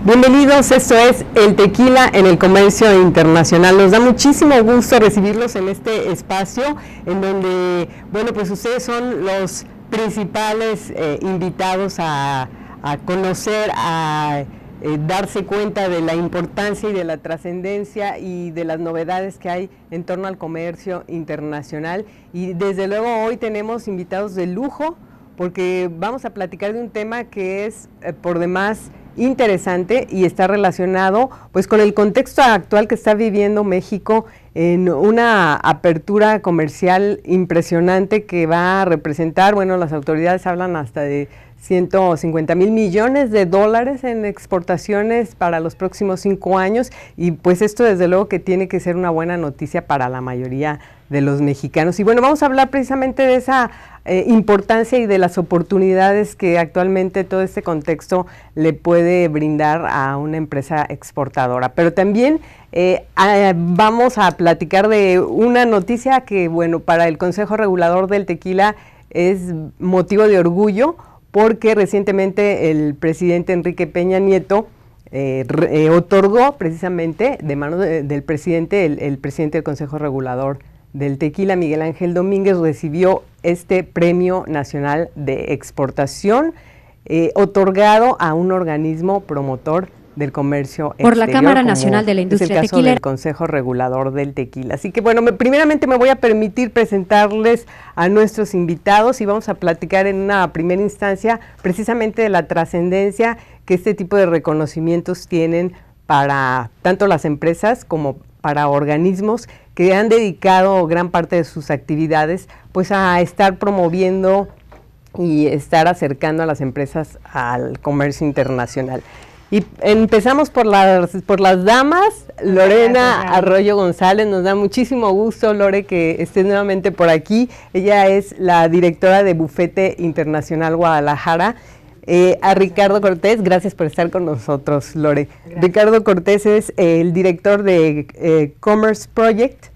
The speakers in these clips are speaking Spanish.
Bienvenidos, esto es El Tequila en el Comercio Internacional. Nos da muchísimo gusto recibirlos en este espacio en donde, bueno, pues ustedes son los principales invitados a conocer, a darse cuenta de la importancia y de la trascendencia y de las novedades que hay en torno al comercio internacional. Y desde luego hoy tenemos invitados de lujo porque vamos a platicar de un tema que es por demás interesante y está relacionado pues con el contexto actual que está viviendo México en una apertura comercial impresionante que va a representar, bueno, las autoridades hablan hasta de 150,000 millones de dólares en exportaciones para los próximos 5 años y pues esto desde luego que tiene que ser una buena noticia para la mayoría de los mexicanos. Y bueno, vamos a hablar precisamente de esa importancia y de las oportunidades que actualmente todo este contexto le puede brindar a una empresa exportadora. Pero también vamos a platicar de una noticia que, bueno, para el Consejo Regulador del Tequila es motivo de orgullo, porque recientemente el presidente Enrique Peña Nieto otorgó precisamente de mano del presidente, el presidente del Consejo Regulador del Tequila, Miguel Ángel Domínguez, recibió este Premio Nacional de Exportación otorgado a un organismo promotor del comercio exterior, por la Cámara Nacional de la Industria Tequilera. Es el caso del Consejo Regulador del Tequila. Así que bueno, primeramente me voy a permitir presentarles a nuestros invitados y vamos a platicar en una primera instancia precisamente de la trascendencia que este tipo de reconocimientos tienen para tanto las empresas como para organismos que han dedicado gran parte de sus actividades pues a estar promoviendo y estar acercando a las empresas al comercio internacional. Y empezamos por las damas. Lorena Arroyo González, nos da muchísimo gusto, Lore, que estés nuevamente por aquí. Ella es la directora de Bufete Internacional Guadalajara. A Ricardo Cortés, gracias por estar con nosotros, Lore. Gracias. Ricardo Cortés es el director de Commerce Project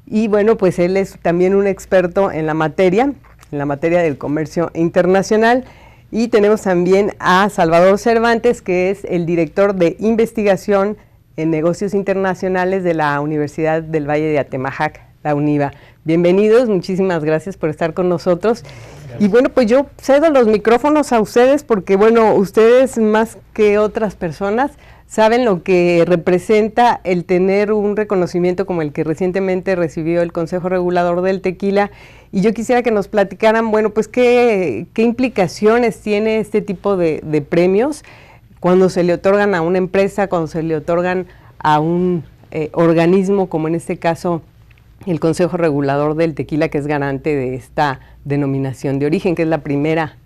y bueno, pues él es también un experto en la materia del comercio internacional. Y tenemos también a Salvador Cervantes, que es el director de investigación en negocios internacionales de la Universidad del Valle de Atemajac, la UNIVA. Bienvenidos, muchísimas gracias por estar con nosotros. Gracias. Y bueno, pues yo cedo los micrófonos a ustedes porque bueno, ustedes más que otras personas saben lo que representa el tener un reconocimiento como el que recientemente recibió el Consejo Regulador del Tequila. Y yo quisiera que nos platicaran, bueno, pues qué implicaciones tiene este tipo de premios cuando se le otorgan a una empresa, cuando se le otorgan a un organismo, como en este caso el Consejo Regulador del Tequila, que es garante de esta denominación de origen, que es la primera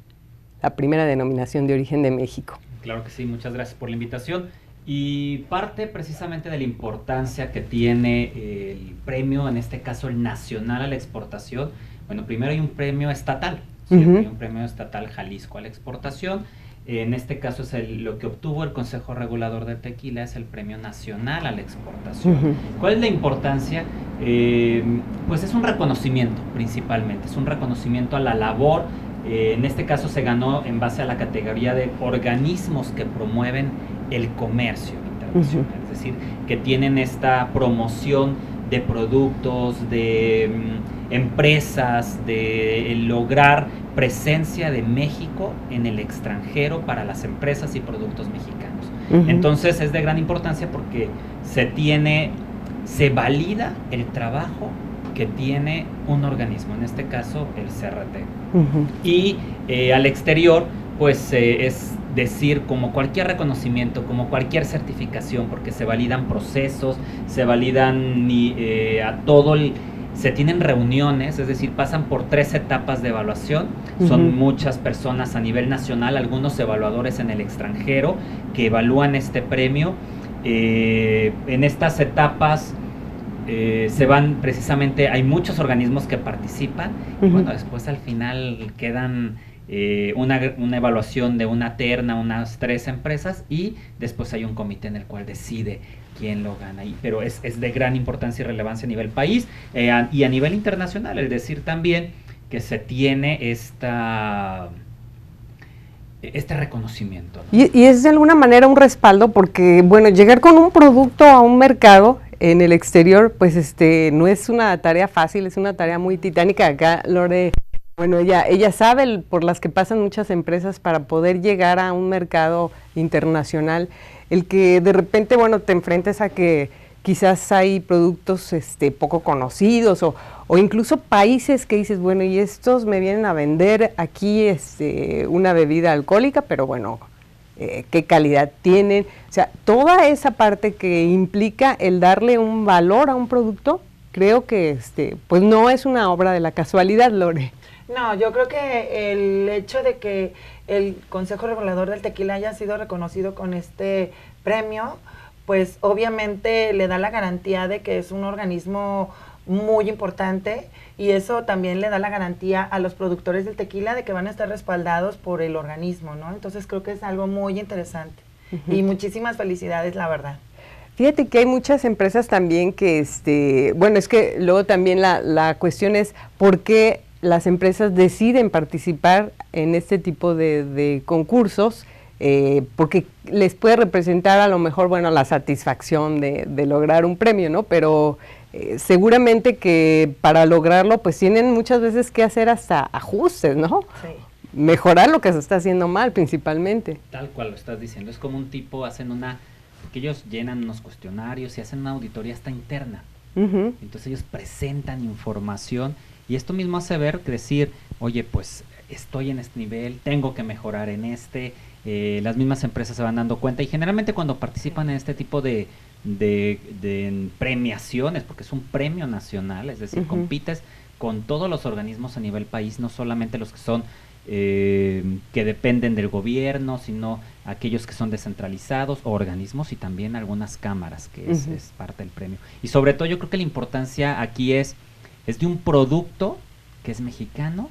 denominación de origen de México. Claro que sí, muchas gracias por la invitación. Y parte precisamente de la importancia que tiene el premio, en este caso el nacional a la exportación. Bueno, primero hay un premio estatal, ¿sí? Hay un premio estatal Jalisco a la exportación. En este caso es lo que obtuvo el Consejo Regulador del Tequila, es el premio nacional a la exportación. ¿Cuál es la importancia? Pues es un reconocimiento principalmente, es un reconocimiento a la labor. En este caso se ganó en base a la categoría de organismos que promueven el comercio internacional, es decir, que tienen esta promoción de productos, de empresas, de lograr presencia de México en el extranjero para las empresas y productos mexicanos. Entonces es de gran importancia porque se valida el trabajo que tiene un organismo, en este caso el CRT. Y al exterior, pues es decir, como cualquier reconocimiento, como cualquier certificación, porque se validan procesos, se validan se tienen reuniones, es decir, pasan por 3 etapas de evaluación, son muchas personas a nivel nacional, algunos evaluadores en el extranjero que evalúan este premio. En estas etapas se van precisamente, hay muchos organismos que participan, y bueno, después al final quedan una evaluación de una terna, unas 3 empresas, y después hay un comité en el cual decide quién lo gana. Pero es de gran importancia y relevancia a nivel país y a nivel internacional, es decir, también que se tiene este reconocimiento, ¿no? Y es de alguna manera un respaldo porque, bueno, llegar con un producto a un mercado en el exterior, pues no es una tarea fácil, es una tarea muy titánica. Acá Lore, bueno, ella sabe por las que pasan muchas empresas para poder llegar a un mercado internacional, el que de repente, bueno, te enfrentes a que quizás hay productos poco conocidos o incluso países que dices, bueno, y estos me vienen a vender aquí una bebida alcohólica, pero bueno, qué calidad tienen. O sea, toda esa parte que implica el darle un valor a un producto, creo que pues no es una obra de la casualidad, Lore. No, yo creo que el hecho de que el Consejo Regulador del Tequila haya sido reconocido con este premio, pues obviamente le da la garantía de que es un organismo muy importante y eso también le da la garantía a los productores del tequila de que van a estar respaldados por el organismo, ¿no? Entonces creo que es algo muy interesante y muchísimas felicidades, la verdad. Fíjate que hay muchas empresas también que, bueno, es que luego también la cuestión es por qué las empresas deciden participar en este tipo de concursos, porque les puede representar a lo mejor, bueno, la satisfacción de lograr un premio, ¿no? Pero seguramente que para lograrlo, pues tienen muchas veces que hacer hasta ajustes, ¿no? Sí. Mejorar lo que se está haciendo mal, principalmente. Tal cual lo estás diciendo, es como un tipo, que ellos llenan unos cuestionarios y hacen una auditoría hasta interna. Entonces ellos presentan información y esto mismo hace ver que decir, oye, pues estoy en este nivel, tengo que mejorar en las mismas empresas se van dando cuenta y generalmente cuando participan en este tipo de premiaciones, porque es un premio nacional, es decir, compites con todos los organismos a nivel país, no solamente los que son que dependen del gobierno, sino aquellos que son descentralizados o organismos y también algunas cámaras, que es parte del premio. Y sobre todo yo creo que la importancia aquí es de un producto que es mexicano,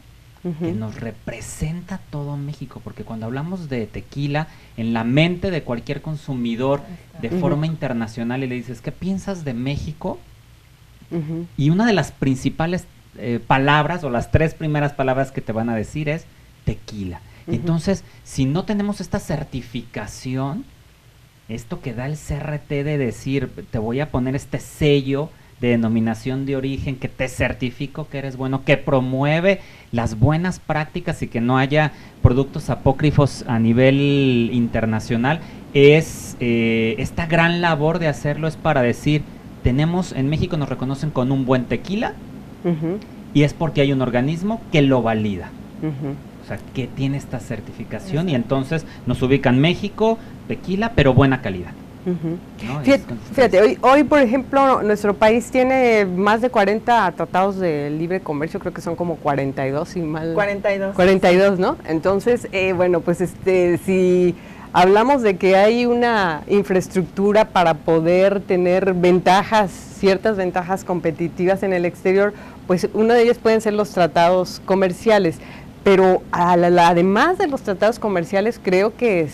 que nos representa todo México, porque cuando hablamos de tequila, en la mente de cualquier consumidor de forma internacional y le dices, ¿qué piensas de México? Y una de las principales palabras o las 3 primeras palabras que te van a decir es tequila. Entonces, si no tenemos esta certificación, esto que da el CRT de decir, te voy a poner este sello de denominación de origen que te certifico que eres bueno, que promueve las buenas prácticas y que no haya productos apócrifos a nivel internacional, esta gran labor de hacerlo es para decir, en México nos reconocen con un buen tequila y es porque hay un organismo que lo valida. O sea, que tiene esta certificación y entonces nos ubican México, tequila, pero buena calidad. ¿No? Fíjate, hoy, por ejemplo, nuestro país tiene más de 40 tratados de libre comercio, creo que son como 42, si mal... 42. 42, ¿no? Entonces, bueno, pues si hablamos de que hay una infraestructura para poder tener ciertas ventajas competitivas en el exterior, pues uno de ellos pueden ser los tratados comerciales. Pero además de los tratados comerciales, creo que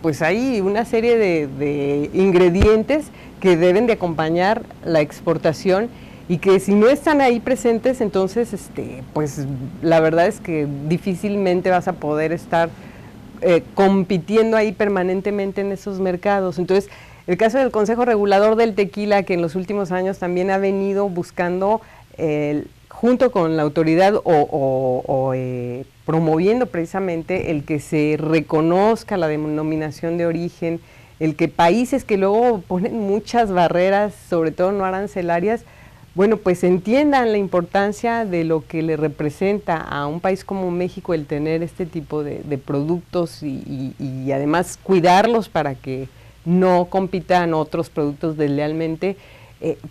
pues hay una serie de ingredientes que deben de acompañar la exportación y que si no están ahí presentes, entonces pues la verdad es que difícilmente vas a poder estar compitiendo ahí permanentemente en esos mercados. Entonces, el caso del Consejo Regulador del Tequila, que en los últimos años también ha venido buscando junto con la autoridad promoviendo precisamente el que se reconozca la denominación de origen, el que países que luego ponen muchas barreras, sobre todo no arancelarias, bueno, pues entiendan la importancia de lo que le representa a un país como México el tener este tipo de productos y además cuidarlos para que no compitan otros productos deslealmente.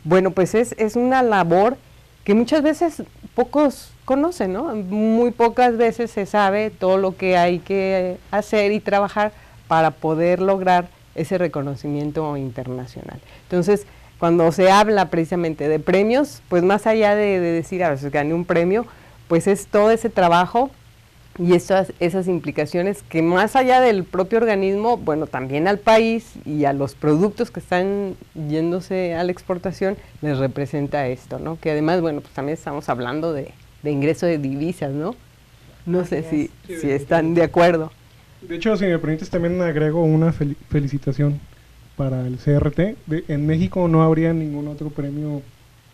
Bueno, pues es una labor que muchas veces pocos conocen, ¿no? Muy pocas veces se sabe todo lo que hay que hacer y trabajar para poder lograr ese reconocimiento internacional. Entonces, cuando se habla precisamente de premios, pues más allá de decir, a veces gané un premio, pues es todo ese trabajo y esas implicaciones que más allá del propio organismo, bueno, también al país y a los productos que están yéndose a la exportación, les representa esto, ¿no? Que además, bueno, pues también estamos hablando de ingreso de divisas, ¿no? No sé si están de acuerdo. De hecho, si me permites, también agrego una felicitación para el CRT. En México no habría ningún otro premio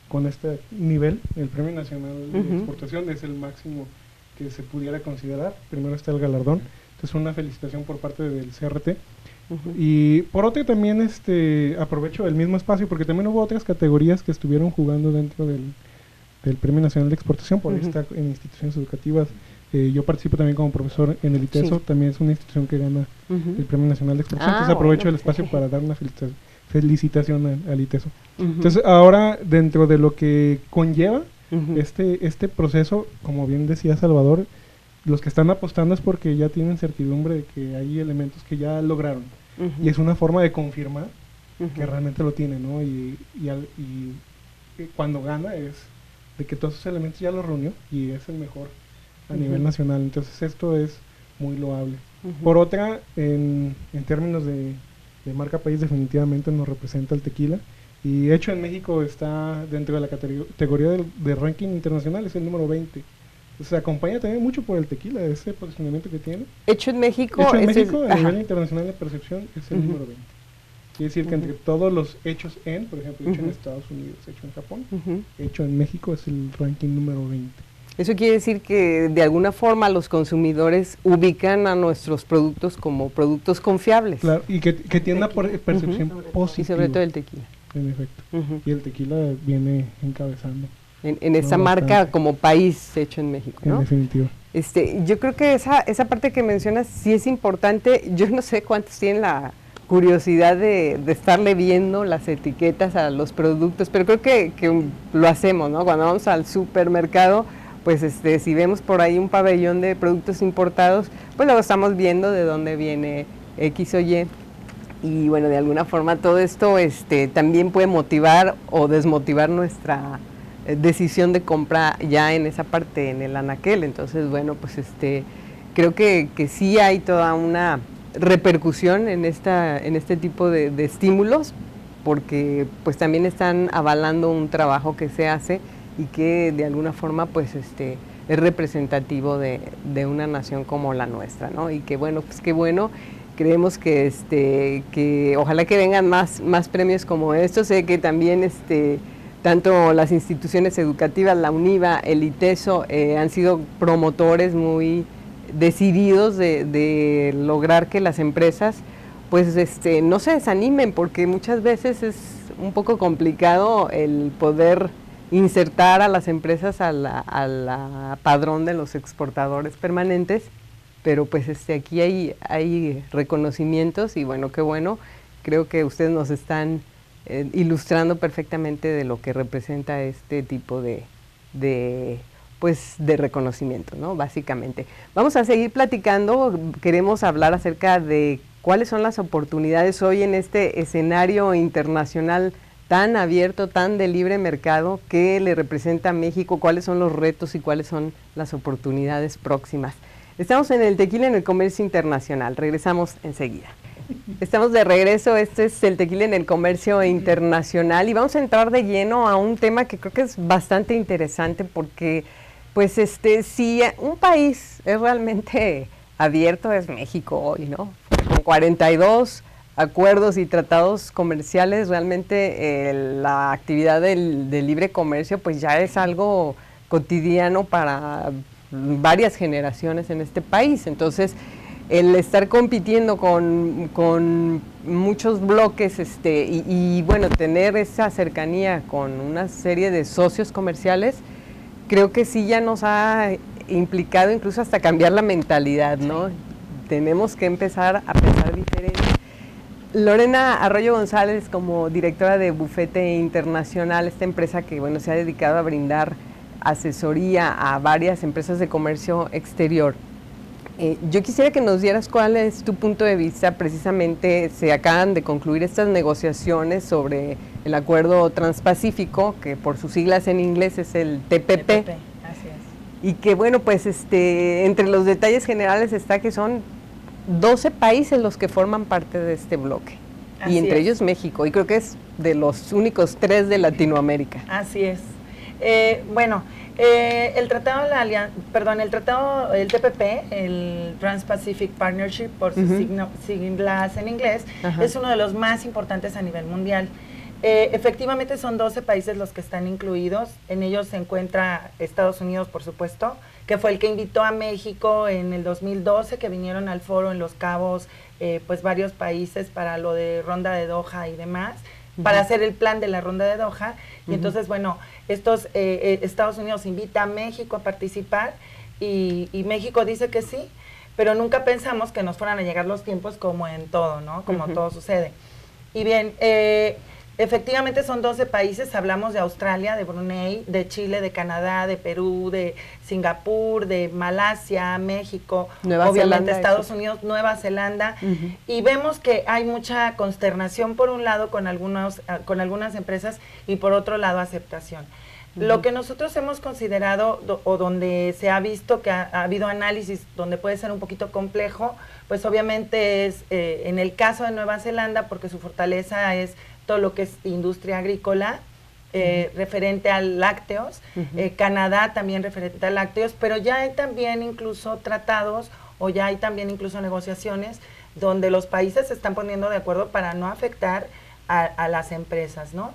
con este nivel. El Premio Nacional de Exportación es el máximo que se pudiera considerar. Primero está el galardón. Entonces, una felicitación por parte del CRT. Y por otra también aprovecho el mismo espacio porque también hubo otras categorías que estuvieron jugando dentro del Premio Nacional de Exportación. Por ahí está en instituciones educativas. Yo participo también como profesor en el ITESO, también es una institución que gana el Premio Nacional de Exportación. Entonces aprovecho el espacio para dar una felicitación al ITESO. Entonces ahora, dentro de lo que conlleva este proceso, como bien decía Salvador, los que están apostando es porque ya tienen certidumbre de que hay elementos que ya lograron. Y es una forma de confirmar que realmente lo tienen, ¿no? Y cuando gana es de que todos esos elementos ya los reunió y es el mejor a nivel nacional. Entonces esto es muy loable. Por otra, en términos de marca país, definitivamente nos representa el tequila. Y Hecho en México está dentro de la categoría de ranking internacional, es el número 20. Se acompaña también mucho por el tequila, ese posicionamiento que tiene. Hecho en México. Hecho en México, a nivel internacional de percepción, es el número 20. Quiere decir que entre todos los hechos por ejemplo, hecho en Estados Unidos, hecho en Japón, hecho en México es el ranking número 20. Eso quiere decir que de alguna forma los consumidores ubican a nuestros productos como productos confiables. Claro, y que tienda por percepción positiva. Y sobre todo el tequila. En efecto. Y el tequila viene encabezando. En esa marca como país hecho en México, ¿no? En definitiva. Yo creo que esa parte que mencionas sí es importante. Yo no sé cuántos tienen la curiosidad de estarle viendo las etiquetas a los productos, pero creo que lo hacemos, ¿no? Cuando vamos al supermercado, pues si vemos por ahí un pabellón de productos importados, pues luego estamos viendo de dónde viene X o Y. Y bueno, de alguna forma todo esto también puede motivar o desmotivar nuestra decisión de compra ya en esa parte, en el anaquel. Entonces, bueno, pues creo que sí hay toda una repercusión en este tipo de estímulos, porque pues también están avalando un trabajo que se hace y que de alguna forma pues es representativo de una nación como la nuestra, ¿no? Y que bueno, pues qué bueno. Creemos que ojalá que vengan más premios como estos. Sé que también tanto las instituciones educativas, la UNIVA, el ITESO, han sido promotores muy decididos de lograr que las empresas pues no se desanimen, porque muchas veces es un poco complicado el poder insertar a las empresas a la padrón de los exportadores permanentes, pero pues aquí hay reconocimientos y bueno, qué bueno. Creo que ustedes nos están ilustrando perfectamente de lo que representa este tipo de reconocimiento, ¿no? Básicamente. Vamos a seguir platicando. Queremos hablar acerca de cuáles son las oportunidades hoy en este escenario internacional tan abierto, tan de libre mercado, que le representa a México, cuáles son los retos y cuáles son las oportunidades próximas. Estamos en el Tequila en el Comercio Internacional. Regresamos enseguida. Estamos de regreso. Este es el Tequila en el Comercio Internacional y vamos a entrar de lleno a un tema que creo que es bastante interesante, porque pues si un país es realmente abierto es México hoy, ¿no? Con 42 acuerdos y tratados comerciales, realmente la actividad del libre comercio pues ya es algo cotidiano para varias generaciones en este país. Entonces, el estar compitiendo con muchos bloques y bueno, tener esa cercanía con una serie de socios comerciales, creo que sí ya nos ha implicado incluso hasta cambiar la mentalidad, ¿no? Tenemos que empezar a pensar diferente. Lorena Arroyo González, como directora de Bufete Internacional, esta empresa que bueno se ha dedicado a brindar asesoría a varias empresas de comercio exterior. Yo quisiera que nos dieras cuál es tu punto de vista. Precisamente se acaban de concluir estas negociaciones sobre el Acuerdo Transpacífico, que por sus siglas en inglés es el TPP. Así es. Y que bueno, pues entre los detalles generales está que son 12 países los que forman parte de este bloque. Así y entre es. ellos México, y creo que es de los únicos 3 de Latinoamérica. Así es. Bueno, el tratado, el TPP, el Trans-Pacific Partnership, por sus siglas en inglés, es uno de los más importantes a nivel mundial. Efectivamente son 12 países los que están incluidos, en ellos se encuentra Estados Unidos, por supuesto, que fue el que invitó a México en el 2012, que vinieron al foro en Los Cabos, pues varios países para lo de Ronda de Doha y demás, para hacer el plan de la Ronda de Doha. Y entonces, bueno, Estados Unidos invita a México a participar y México dice que sí, pero nunca pensamos que nos fueran a llegar los tiempos como en todo, ¿no? Como todo sucede. Y bien, efectivamente son 12 países, hablamos de Australia, de Brunei, de Chile, de Canadá, de Perú, de Singapur, de Malasia, México, obviamente Estados Unidos, Nueva Zelanda, y vemos que hay mucha consternación por un lado con algunas empresas y por otro lado aceptación. Lo que nosotros hemos considerado o donde se ha visto que ha habido análisis donde puede ser un poquito complejo, pues obviamente es en el caso de Nueva Zelanda, porque su fortaleza es todo lo que es industria agrícola, referente a lácteos, Canadá también referente a lácteos, pero ya hay también incluso tratados o ya hay también incluso negociaciones donde los países se están poniendo de acuerdo para no afectar a las empresas, ¿no?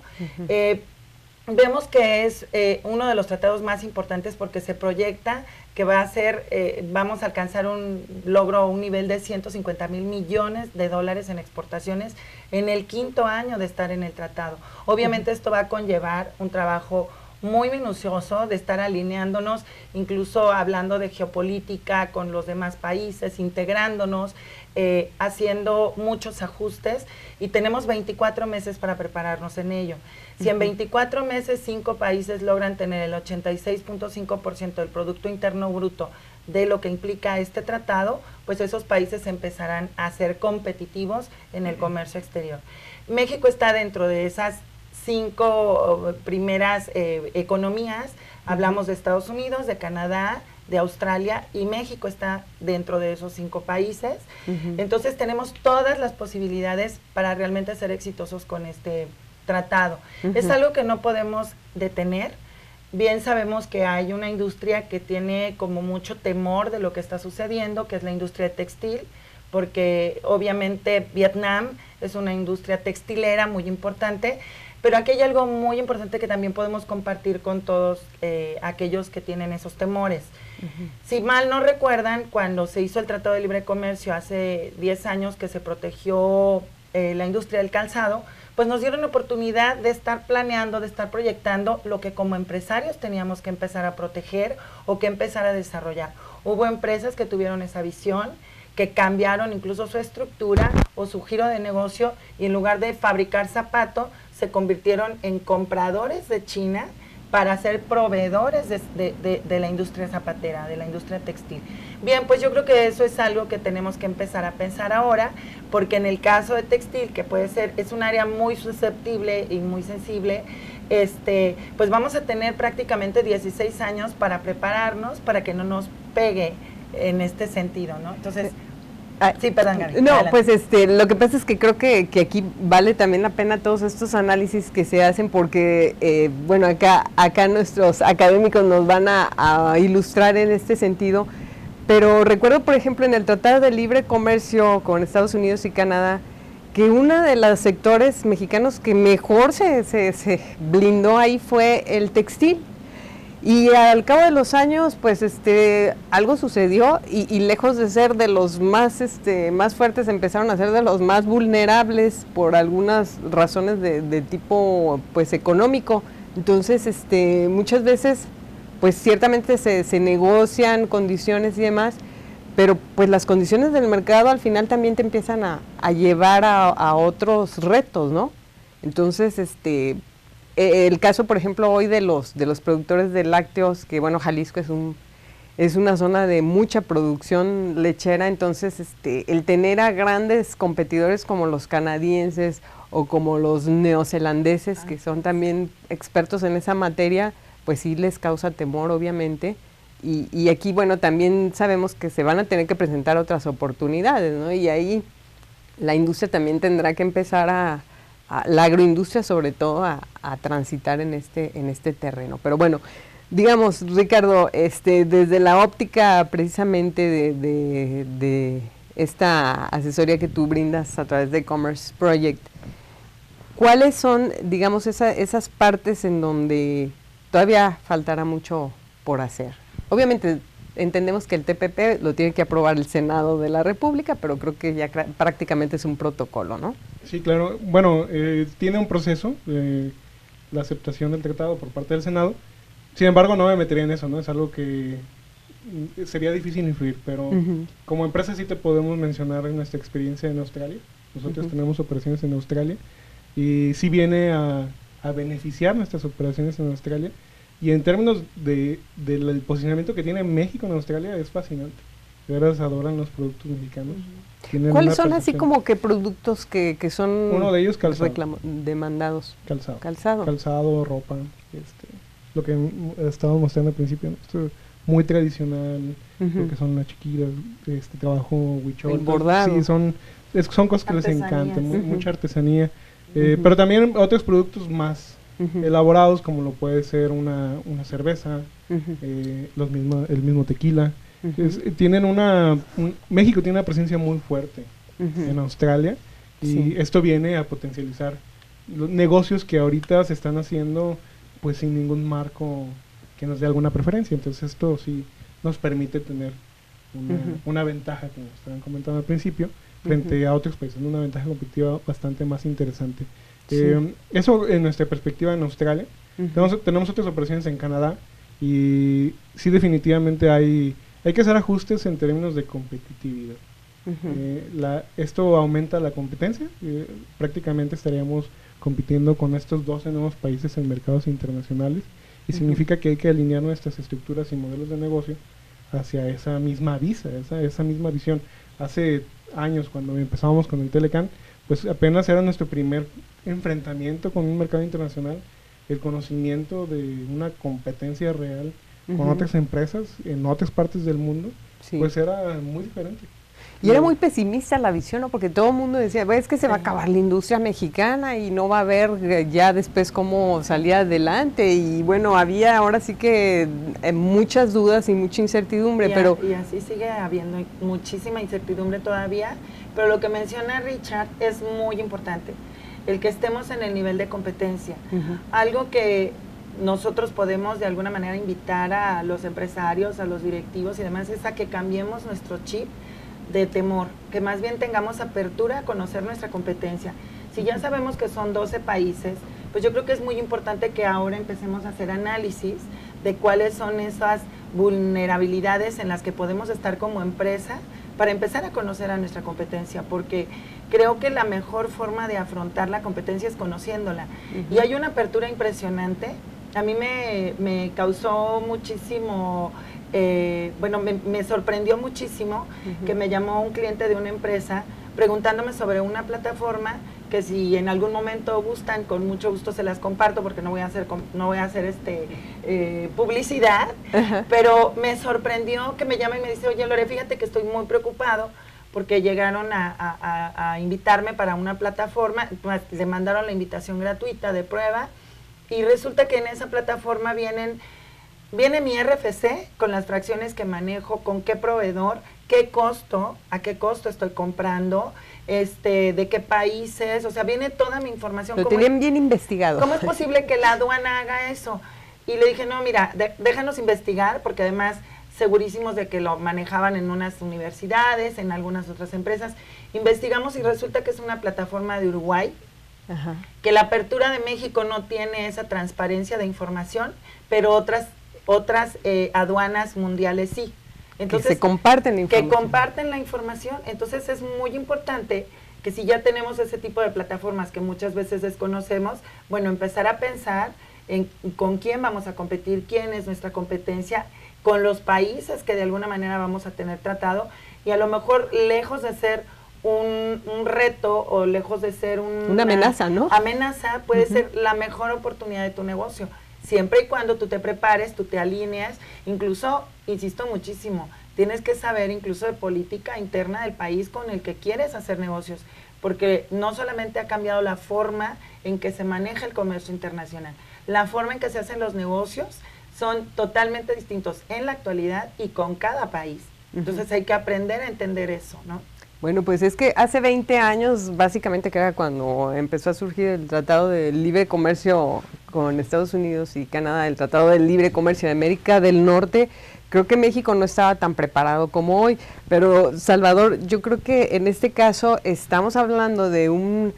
Vemos que es uno de los tratados más importantes porque se proyecta que va a ser, vamos a alcanzar un nivel de 150,000 millones de dólares en exportaciones en el 5º año de estar en el tratado. Obviamente esto va a conllevar un trabajo muy minucioso de estar alineándonos, incluso hablando de geopolítica con los demás países, integrándonos, haciendo muchos ajustes y tenemos 24 meses para prepararnos en ello. Si en 24 meses 5 países logran tener el 86.5% del Producto Interno Bruto de lo que implica este tratado, pues esos países empezarán a ser competitivos en el comercio exterior. México está dentro de esas 5 primeras economías, hablamos de Estados Unidos, de Canadá, de Australia y México está dentro de esos 5 países. Entonces tenemos todas las posibilidades para realmente ser exitosos con este tratado. Es algo que no podemos detener. Bien sabemos que hay una industria que tiene como mucho temor de lo que está sucediendo, que es la industria textil, porque obviamente Vietnam es una industria textilera muy importante, pero aquí hay algo muy importante que también podemos compartir con todos aquellos que tienen esos temores. Si mal no recuerdan, cuando se hizo el Tratado de Libre Comercio hace 10 años que se protegió la industria del calzado, pues nos dieron la oportunidad de estar planeando, de estar proyectando lo que como empresarios teníamos que empezar a proteger o que empezar a desarrollar. Hubo empresas que tuvieron esa visión, que cambiaron incluso su estructura o su giro de negocio y en lugar de fabricar zapato, se convirtieron en compradores de China para ser proveedores de la industria zapatera, de la industria textil. Bien, pues yo creo que eso es algo que tenemos que empezar a pensar ahora, porque en el caso de textil, que puede ser, es un área muy susceptible y muy sensible, pues vamos a tener prácticamente 16 años para prepararnos para que no nos pegue en este sentido, ¿no? Entonces, sí, perdón, Gaby. No, adelante. pues lo que pasa es que creo que aquí vale también la pena todos estos análisis que se hacen porque, bueno, acá nuestros académicos nos van a ilustrar en este sentido, pero recuerdo, por ejemplo, en el Tratado de Libre Comercio con Estados Unidos y Canadá, que uno de los sectores mexicanos que mejor se blindó ahí fue el textil. Y al cabo de los años, pues algo sucedió y lejos de ser de los más fuertes, empezaron a ser de los más vulnerables por algunas razones de tipo pues económico. Entonces, muchas veces, pues ciertamente se negocian condiciones y demás, pero pues las condiciones del mercado al final también te empiezan a llevar a otros retos, ¿no? Entonces, el caso, por ejemplo, hoy de los productores de lácteos, que bueno, Jalisco es una zona de mucha producción lechera, entonces el tener a grandes competidores como los canadienses o como los neozelandeses, que son también expertos en esa materia, pues sí les causa temor, obviamente. Y aquí, bueno, también sabemos que se van a tener que presentar otras oportunidades, ¿no? Y ahí la industria también tendrá que empezar a la agroindustria sobre todo a transitar en este terreno. Pero bueno, digamos, Ricardo, desde la óptica precisamente de esta asesoría que tú brindas a través de Commerce Project, ¿cuáles son, digamos, esas partes en donde todavía faltará mucho por hacer? Obviamente entendemos que el TPP lo tiene que aprobar el Senado de la República, pero creo que ya prácticamente es un protocolo, ¿no? Sí, claro. Bueno, tiene un proceso, la aceptación del tratado por parte del Senado. Sin embargo, no me metería en eso, ¿no? Es algo que sería difícil influir, pero como empresa sí te podemos mencionar nuestra experiencia en Australia. Nosotros tenemos operaciones en Australia y sí viene a beneficiar nuestras operaciones en Australia. Y en términos del posicionamiento que tiene México en Australia es fascinante. De verdad adoran los productos mexicanos. ¿Cuáles son así como que productos que son uno de ellos demandados? Calzado, ropa, lo que estábamos mostrando al principio, ¿no? Esto es muy tradicional, lo que son las chiquitas, trabajo huichol. El bordado. Sí, son cosas que les encantan, mucha artesanía. Pero también otros productos más elaborados, como lo puede ser una cerveza, el mismo tequila. México tiene una presencia muy fuerte en Australia y esto viene a potencializar los negocios que ahorita se están haciendo pues sin ningún marco que nos dé alguna preferencia. Entonces esto sí nos permite tener una ventaja, como estaban comentando al principio, frente a otros países, una ventaja competitiva bastante más interesante. Eso en nuestra perspectiva en Australia. Tenemos otras operaciones en Canadá y sí definitivamente hay que hacer ajustes en términos de competitividad. Esto aumenta la competencia, prácticamente estaríamos compitiendo con estos 12 nuevos países en mercados internacionales y significa que hay que alinear nuestras estructuras y modelos de negocio hacia esa misma esa misma visión. Hace años, cuando empezábamos con el Telecan, pues apenas era nuestro primer enfrentamiento con un mercado internacional, el conocimiento de una competencia real con otras empresas en otras partes del mundo, pues era muy diferente. Y era muy pesimista la visión, ¿no? Porque todo el mundo decía, es que se va a acabar la industria mexicana y no va a haber ya después cómo salir adelante. Y bueno, había ahora sí que muchas dudas y mucha incertidumbre. Y así sigue habiendo muchísima incertidumbre todavía. Pero lo que menciona Richard es muy importante, el que estemos en el nivel de competencia. Algo que nosotros podemos de alguna manera invitar a los empresarios, a los directivos y demás, es a que cambiemos nuestro chip de temor, que más bien tengamos apertura a conocer nuestra competencia. Si ya sabemos que son 12 países, pues yo creo que es muy importante que ahora empecemos a hacer análisis de cuáles son esas vulnerabilidades en las que podemos estar como empresa para empezar a conocer a nuestra competencia, porque creo que la mejor forma de afrontar la competencia es conociéndola. Y hay una apertura impresionante. A mí me causó muchísimo, me sorprendió muchísimo que me llamó un cliente de una empresa preguntándome sobre una plataforma que si en algún momento gustan, con mucho gusto se las comparto porque no voy a hacer publicidad, pero me sorprendió que me llama y me dice, oye Lore, fíjate que estoy muy preocupado porque llegaron a invitarme para una plataforma, pues, le mandaron la invitación gratuita de prueba y resulta que en esa plataforma viene mi RFC con las fracciones que manejo, con qué proveedor, qué costo, a qué costo estoy comprando, de qué países, o sea, viene toda mi información. Lo tenían bien investigado. ¿Cómo es posible que la aduana haga eso? Y le dije, no, mira, déjanos investigar, porque además segurísimos de que lo manejaban en unas universidades, en algunas otras empresas. Investigamos y resulta que es una plataforma de Uruguay, que la apertura de México no tiene esa transparencia de información, pero otras aduanas mundiales sí. Entonces, que se comparten la información. Que comparten la información. Entonces es muy importante que si ya tenemos ese tipo de plataformas que muchas veces desconocemos, bueno, empezar a pensar en con quién vamos a competir, quién es nuestra competencia, con los países que de alguna manera vamos a tener tratado, y a lo mejor lejos de ser un reto o lejos de ser una amenaza, ¿no? Amenaza puede ser la mejor oportunidad de tu negocio, siempre y cuando tú te prepares, tú te alinees, incluso, insisto muchísimo, tienes que saber incluso de política interna del país con el que quieres hacer negocios, porque no solamente ha cambiado la forma en que se maneja el comercio internacional, la forma en que se hacen los negocios son totalmente distintos en la actualidad y con cada país. Entonces hay que aprender a entender eso, ¿no? Bueno, pues es que hace 20 años, básicamente que era cuando empezó a surgir el Tratado de Libre Comercio con Estados Unidos y Canadá, el Tratado de Libre Comercio de América del Norte, creo que México no estaba tan preparado como hoy. Pero, Salvador, yo creo que en este caso estamos hablando de un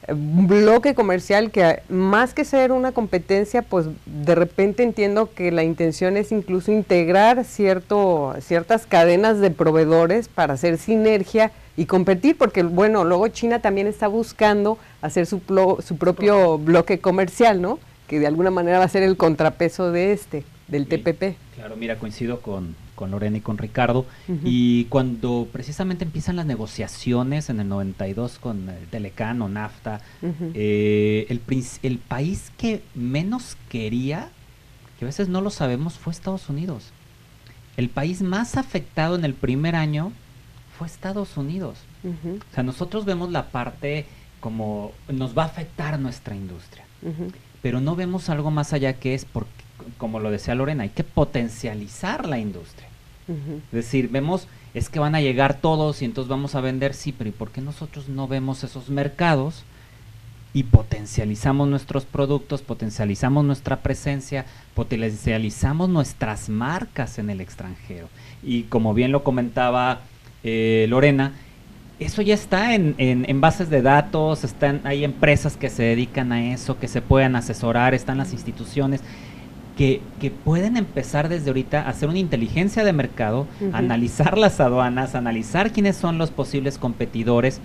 bloque comercial que más que ser una competencia, pues de repente entiendo que la intención es incluso integrar ciertas cadenas de proveedores para hacer sinergia y competir, porque bueno, luego China también está buscando hacer su propio bloque comercial, ¿no? Que de alguna manera va a ser el contrapeso del TPP. Claro, mira, coincido con Lorena y con Ricardo, y cuando precisamente empiezan las negociaciones en el 92 con Telecán o NAFTA, el país que menos quería, que a veces no lo sabemos, fue Estados Unidos. El país más afectado en el primer año fue Estados Unidos. O sea, nosotros vemos la parte como nos va a afectar nuestra industria, pero no vemos algo más allá, que es porque, como lo decía Lorena, hay que potencializar la industria. Es decir, vemos, es que van a llegar todos y entonces vamos a vender, sí, pero ¿y por qué nosotros no vemos esos mercados y potencializamos nuestros productos, potencializamos nuestra presencia, potencializamos nuestras marcas en el extranjero? Y como bien lo comentaba Lorena, eso ya está en bases de datos, hay empresas que se dedican a eso, que se pueden asesorar, están las instituciones que pueden empezar desde ahorita a hacer una inteligencia de mercado, analizar las aduanas, analizar quiénes son los posibles competidores.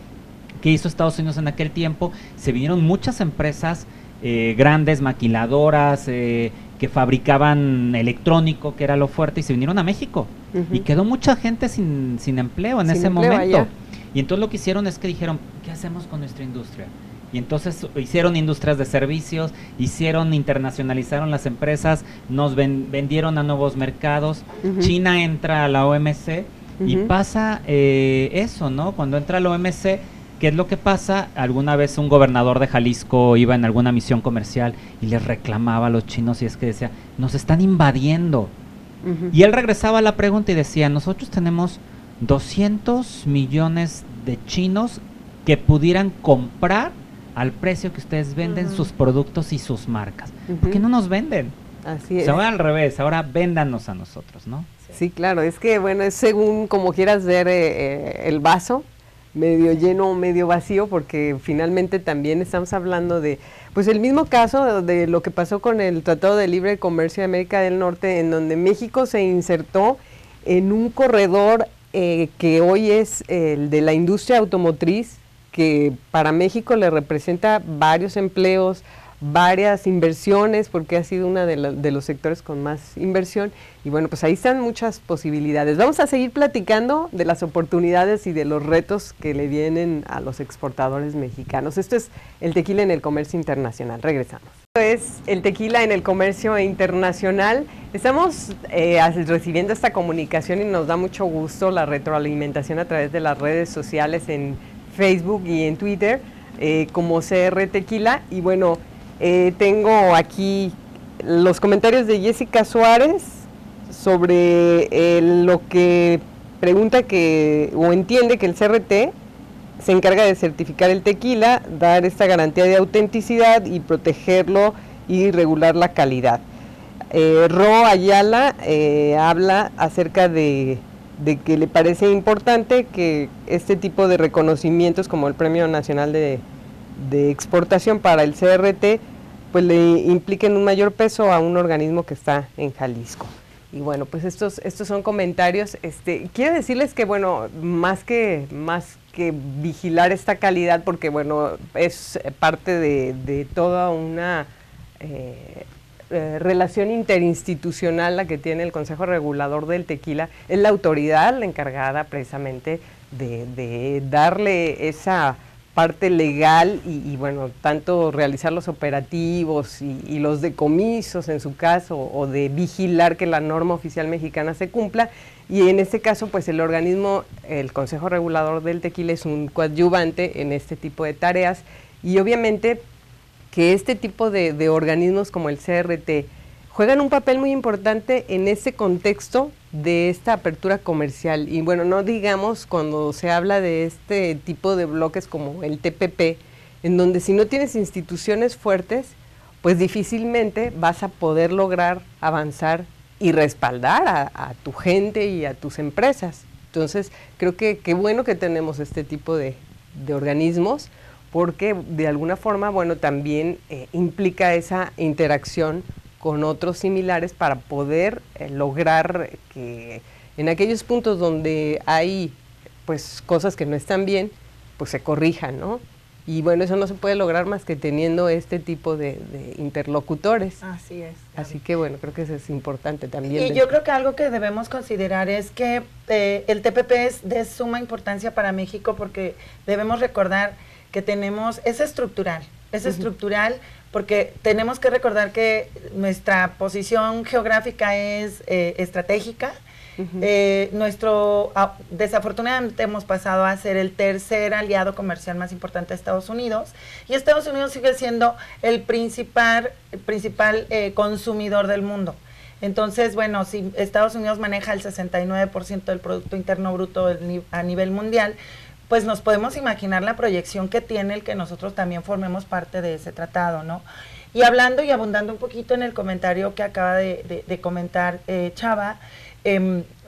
¿Qué hizo Estados Unidos en aquel tiempo? Se vinieron muchas empresas grandes, maquiladoras, que fabricaban electrónico, que era lo fuerte, y se vinieron a México. Y quedó mucha gente sin empleo en ese momento. Allá. Y entonces lo que hicieron es que dijeron, ¿qué hacemos con nuestra industria? Y entonces hicieron industrias de servicios, internacionalizaron las empresas, nos vendieron a nuevos mercados. China entra a la OMC y pasa eso, ¿no? Cuando entra a la OMC, ¿qué es lo que pasa? Alguna vez un gobernador de Jalisco iba en alguna misión comercial y les reclamaba a los chinos, y es que decía, nos están invadiendo. Y él regresaba a la pregunta y decía, nosotros tenemos 200 millones de chinos que pudieran comprar al precio que ustedes venden sus productos y sus marcas. ¿Por qué no nos venden? Así es. Ahora al revés, ahora véndanos a nosotros, ¿no? Sí, claro, es que bueno, es según como quieras ver el vaso, medio lleno o medio vacío, porque finalmente también estamos hablando de, pues el mismo caso de lo que pasó con el Tratado de Libre Comercio de América del Norte, en donde México se insertó en un corredor que hoy es el de la industria automotriz, que para México le representa varios empleos, varias inversiones, porque ha sido uno de los sectores con más inversión, y bueno, pues ahí están muchas posibilidades. Vamos a seguir platicando de las oportunidades y de los retos que le vienen a los exportadores mexicanos. Esto es el tequila en el comercio internacional. Regresamos. Esto es el tequila en el comercio internacional. Estamos recibiendo esta comunicación y nos da mucho gusto la retroalimentación a través de las redes sociales en Facebook y en Twitter como CR Tequila. Y bueno, tengo aquí los comentarios de Jessica Suárez sobre lo que pregunta o entiende que el CRT se encarga de certificar el tequila, dar esta garantía de autenticidad y protegerlo y regular la calidad. Ro Ayala habla acerca de que le parece importante que este tipo de reconocimientos como el Premio Nacional de Exportación para el CRT pues le impliquen un mayor peso a un organismo que está en Jalisco. Y bueno, pues estos son comentarios. Quiero decirles que bueno, más que vigilar esta calidad, porque bueno, es parte de toda una relación interinstitucional la que tiene el Consejo Regulador del Tequila, es la autoridad la encargada precisamente de darle esa parte legal y bueno, tanto realizar los operativos y los decomisos en su caso, o de vigilar que la norma oficial mexicana se cumpla, y en este caso pues el organismo, el Consejo Regulador del Tequila, es un coadyuvante en este tipo de tareas, y obviamente que este tipo de organismos como el CRT juegan un papel muy importante en ese contexto de esta apertura comercial. Y bueno, no digamos cuando se habla de este tipo de bloques como el TPP, en donde si no tienes instituciones fuertes, pues difícilmente vas a poder lograr avanzar y respaldar a tu gente y a tus empresas. Entonces, creo que qué bueno que tenemos este tipo de organismos, porque de alguna forma, bueno, también implica esa interacción con otros similares para poder lograr que en aquellos puntos donde hay pues cosas que no están bien, pues se corrijan, ¿no? Y bueno, eso no se puede lograr más que teniendo este tipo de interlocutores. Así es. Así que bueno, creo que eso es importante también. Y yo creo que algo que debemos considerar es que el TPP es de suma importancia para México, porque debemos recordar que es estructural, porque tenemos que recordar que nuestra posición geográfica es estratégica. Desafortunadamente hemos pasado a ser el tercer aliado comercial más importante de Estados Unidos, y Estados Unidos sigue siendo el principal consumidor del mundo. Entonces, bueno, si Estados Unidos maneja el 69% del Producto Interno Bruto a nivel mundial, pues nos podemos imaginar la proyección que tiene el que nosotros también formemos parte de ese tratado, ¿no? Y hablando y abundando un poquito en el comentario que acaba de comentar Chava,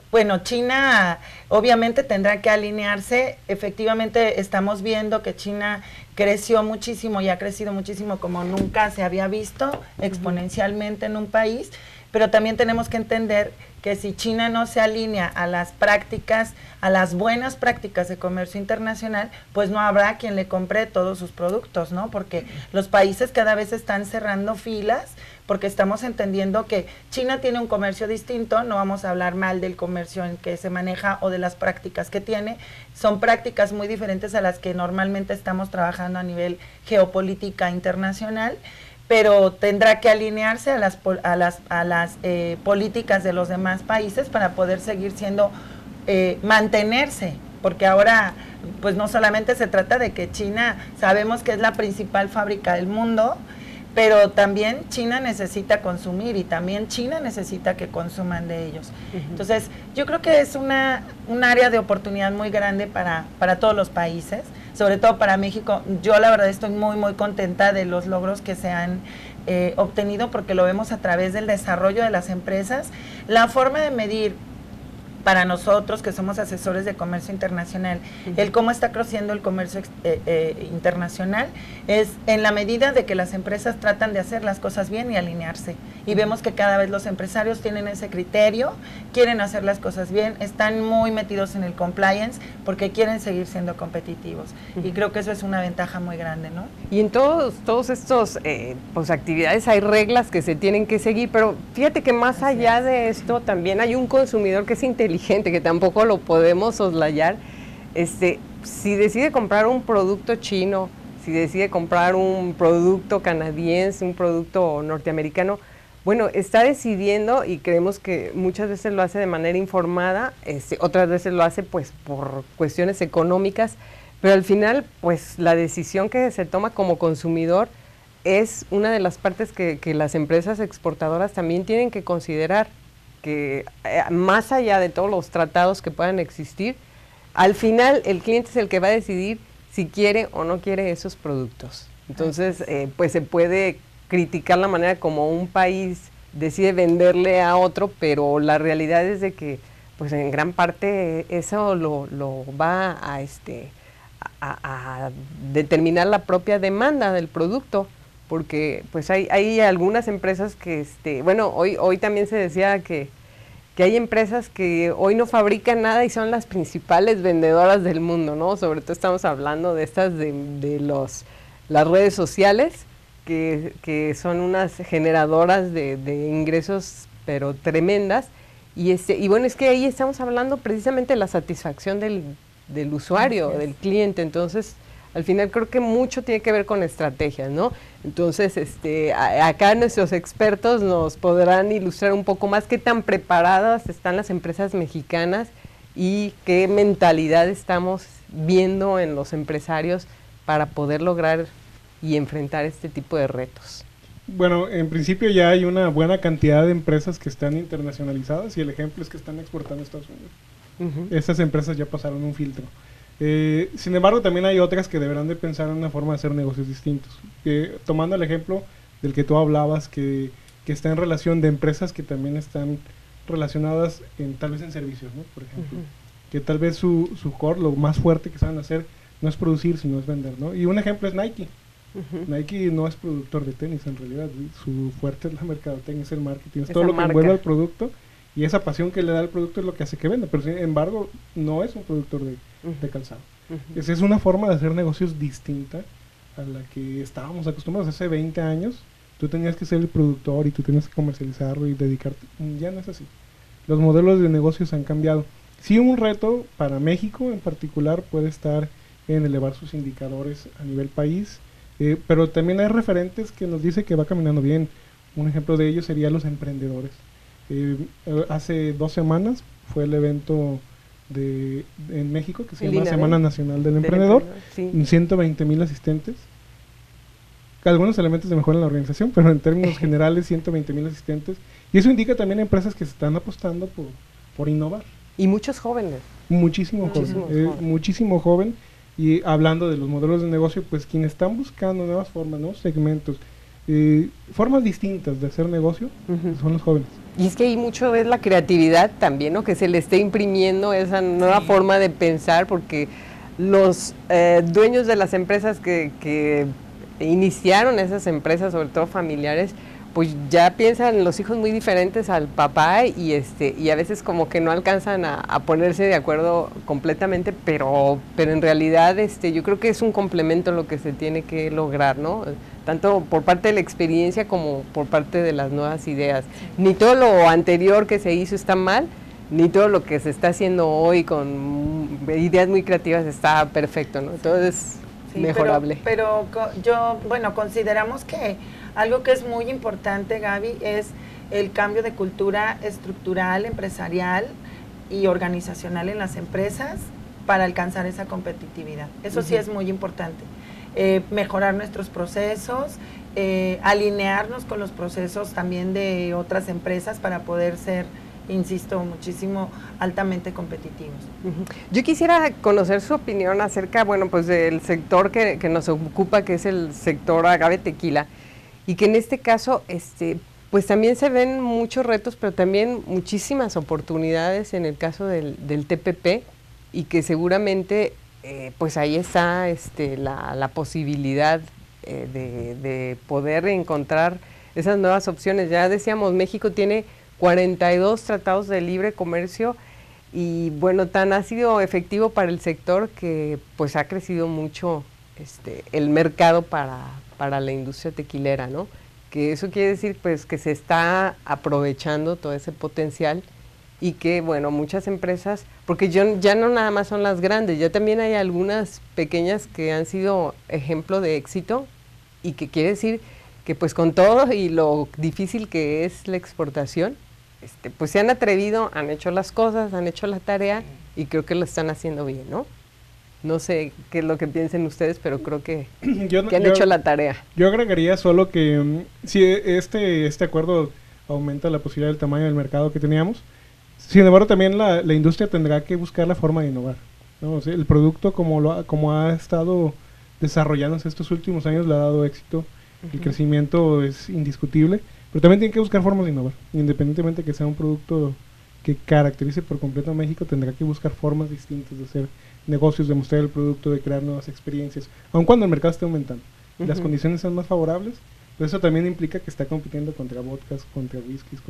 bueno, China obviamente tendrá que alinearse. Efectivamente estamos viendo que China creció muchísimo y ha crecido muchísimo como nunca se había visto exponencialmente en un país, pero también tenemos que entender que si China no se alinea a las prácticas, a las buenas prácticas de comercio internacional, pues no habrá quien le compre todos sus productos, ¿no? Porque los países cada vez están cerrando filas, porque estamos entendiendo que China tiene un comercio distinto. No vamos a hablar mal del comercio en que se maneja o de las prácticas que tiene, son prácticas muy diferentes a las que normalmente estamos trabajando a nivel geopolítica internacional, pero tendrá que alinearse a las políticas de los demás países para poder seguir siendo, mantenerse, porque ahora pues no solamente se trata de que China, sabemos que es la principal fábrica del mundo, pero también China necesita consumir y también China necesita que consuman de ellos. Entonces, yo creo que es un área de oportunidad muy grande para todos los países, sobre todo para México. Yo la verdad estoy muy, muy contenta de los logros que se han obtenido, porque lo vemos a través del desarrollo de las empresas. La forma de medir para nosotros que somos asesores de comercio internacional, el cómo está creciendo el comercio internacional es en la medida de que las empresas tratan de hacer las cosas bien y alinearse, y vemos que cada vez los empresarios tienen ese criterio, quieren hacer las cosas bien, están muy metidos en el compliance porque quieren seguir siendo competitivos, y creo que eso es una ventaja muy grande, ¿no? Y en todos estos pues actividades hay reglas que se tienen que seguir, pero fíjate que más allá de esto también hay un consumidor que es inteligente, que tampoco lo podemos soslayar. Si decide comprar un producto chino, si decide comprar un producto canadiense, un producto norteamericano, bueno, está decidiendo, y creemos que muchas veces lo hace de manera informada, otras veces lo hace pues por cuestiones económicas, pero al final pues la decisión que se toma como consumidor es una de las partes que las empresas exportadoras también tienen que considerar, que más allá de todos los tratados que puedan existir, al final el cliente es el que va a decidir si quiere o no quiere esos productos. Entonces, pues se puede criticar la manera como un país decide venderle a otro, pero la realidad es de que pues en gran parte eso lo va a determinar la propia demanda del producto, porque pues hay algunas empresas que, bueno, hoy también se decía que hay empresas que hoy no fabrican nada y son las principales vendedoras del mundo, ¿no? Sobre todo estamos hablando de estas de las redes sociales, que son unas generadoras de ingresos, pero tremendas, y bueno, es que ahí estamos hablando precisamente de la satisfacción del usuario, del cliente. Entonces, al final creo que mucho tiene que ver con estrategias, ¿no? Entonces, acá nuestros expertos nos podrán ilustrar un poco más qué tan preparadas están las empresas mexicanas y qué mentalidad estamos viendo en los empresarios para poder lograr y enfrentar este tipo de retos. Bueno, en principio ya hay una buena cantidad de empresas que están internacionalizadas y el ejemplo es que están exportando a Estados Unidos. Estas empresas ya pasaron un filtro. Sin embargo, también hay otras que deberán de pensar en una forma de hacer negocios distintos. Tomando el ejemplo del que tú hablabas, que está en relación de empresas que también están relacionadas tal vez en servicios, ¿no? Por ejemplo, que tal vez su core, lo más fuerte que saben hacer, no es producir, sino es vender, ¿no? Y un ejemplo es Nike. Nike no es productor de tenis en realidad, su fuerte es la mercadotecnia, es el marketing, es todo lo que envuelve al producto, y esa pasión que le da al producto es lo que hace que venda, pero sin embargo no es un productor de calzado. Esa es una forma de hacer negocios distinta a la que estábamos acostumbrados. Hace 20 años tú tenías que ser el productor y tú tenías que comercializarlo y dedicarte, ya no es así. Los modelos de negocios han cambiado. Sí, un reto para México en particular puede estar en elevar sus indicadores a nivel país, pero también hay referentes que nos dice que va caminando bien. Un ejemplo de ello sería los emprendedores. Hace 2 semanas fue el evento en México que se llama Semana Nacional del Emprendedor, sí. 120,000 asistentes. Algunos elementos de mejora en la organización, pero en términos generales 120,000 asistentes. Y eso indica también a empresas que se están apostando por innovar. Y muchos jóvenes. Muchísimo joven. Y hablando de los modelos de negocio, pues quienes están buscando nuevas formas, nuevos segmentos, formas distintas de hacer negocio, son los jóvenes. Y es que hay mucho es la creatividad también, ¿no? Que se le esté imprimiendo esa nueva forma de pensar, porque los dueños de las empresas que iniciaron esas empresas, sobre todo familiares, pues ya piensan los hijos muy diferentes al papá y a veces como que no alcanzan a ponerse de acuerdo completamente, pero en realidad yo creo que es un complemento lo que se tiene que lograr, ¿no? Tanto por parte de la experiencia como por parte de las nuevas ideas. Ni todo lo anterior que se hizo está mal, ni todo lo que se está haciendo hoy con ideas muy creativas está perfecto, ¿no? Todo es mejorable. Pero consideramos que algo que es muy importante, Gaby, es el cambio de cultura estructural, empresarial y organizacional en las empresas para alcanzar esa competitividad. Eso sí es muy importante. Mejorar nuestros procesos, alinearnos con los procesos también de otras empresas para poder ser, insisto, muchísimo altamente competitivos. Yo quisiera conocer su opinión acerca, pues del sector que nos ocupa, que es el sector agave tequila, y que en este caso, pues también se ven muchos retos, pero también muchísimas oportunidades en el caso del TPP, y que seguramente pues ahí está la posibilidad de poder encontrar esas nuevas opciones. Ya decíamos, México tiene 42 tratados de libre comercio y tan ha sido efectivo para el sector que pues ha crecido mucho el mercado para la industria tequilera, ¿no? Que eso quiere decir pues que se está aprovechando todo ese potencial y que muchas empresas, porque ya no nada más son las grandes, ya también hay algunas pequeñas que han sido ejemplo de éxito y que quiere decir que pues con todo y lo difícil que es la exportación, pues se han atrevido, han hecho las cosas, han hecho la tarea y creo que lo están haciendo bien, ¿no? No sé qué es lo que piensen ustedes, pero creo que han hecho la tarea. Yo agregaría solo que si este acuerdo aumenta la posibilidad del tamaño del mercado que teníamos, sin embargo también la industria tendrá que buscar la forma de innovar, ¿no? O sea, el producto como ha estado desarrollándose estos últimos años le ha dado éxito, el crecimiento es indiscutible, pero también tienen que buscar formas de innovar, independientemente que sea un producto que caracterice por completo a México, tendrá que buscar formas distintas de hacer negocios, de mostrar el producto, de crear nuevas experiencias, aun cuando el mercado esté aumentando. Las condiciones son más favorables, pero eso también implica que está compitiendo contra vodkas, contra whiskies,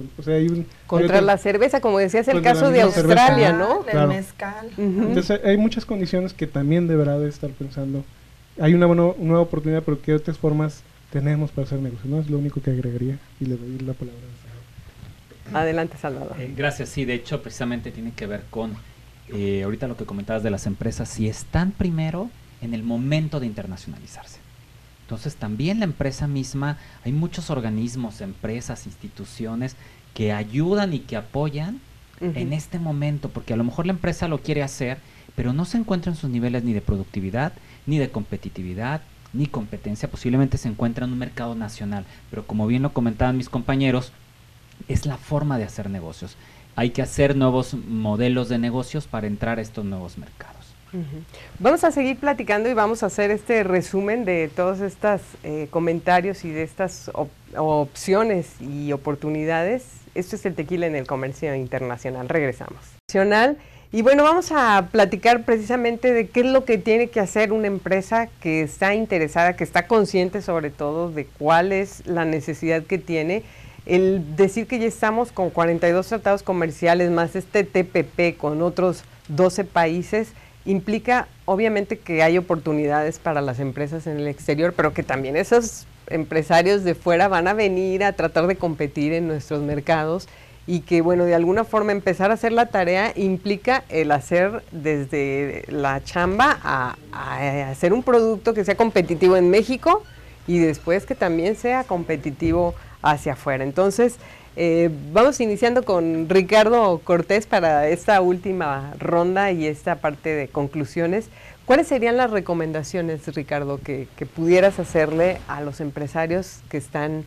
contra la cerveza, como decías, el caso de Australia, ¿no? El mezcal. Entonces hay muchas condiciones que también deberá de estar pensando. Hay una nueva oportunidad, pero ¿qué otras formas tenemos para hacer negocios? No es lo único que agregaría y le doy la palabra. Adelante, Salvador. Gracias, sí, de hecho precisamente tiene que ver con ahorita lo que comentabas de las empresas, si están primero en el momento de internacionalizarse. Entonces también la empresa misma, hay muchos organismos, empresas, instituciones que ayudan y que apoyan en este momento, porque a lo mejor la empresa lo quiere hacer, pero no se encuentra en sus niveles ni de productividad, ni de competitividad, ni competencia, posiblemente se encuentra en un mercado nacional, pero como bien lo comentaban mis compañeros, es la forma de hacer negocios. Hay que hacer nuevos modelos de negocios para entrar a estos nuevos mercados. Vamos a seguir platicando y vamos a hacer este resumen de todos estos comentarios y de estas opciones y oportunidades. Esto es el tequila en el comercio internacional. Regresamos. Y bueno, vamos a platicar precisamente de qué es lo que tiene que hacer una empresa que está interesada, que está consciente sobre todo de cuál es la necesidad que tiene. El decir que ya estamos con 42 tratados comerciales más este TPP con otros 12 países, implica obviamente que hay oportunidades para las empresas en el exterior, pero que también esos empresarios de fuera van a venir a tratar de competir en nuestros mercados y que, bueno, de alguna forma empezar a hacer la tarea implica el hacer desde la chamba a hacer un producto que sea competitivo en México y después que también sea competitivo hacia afuera. Entonces, vamos iniciando con Ricardo Cortés para esta última ronda y esta parte de conclusiones. ¿Cuáles serían las recomendaciones, Ricardo, que pudieras hacerle a los empresarios que están,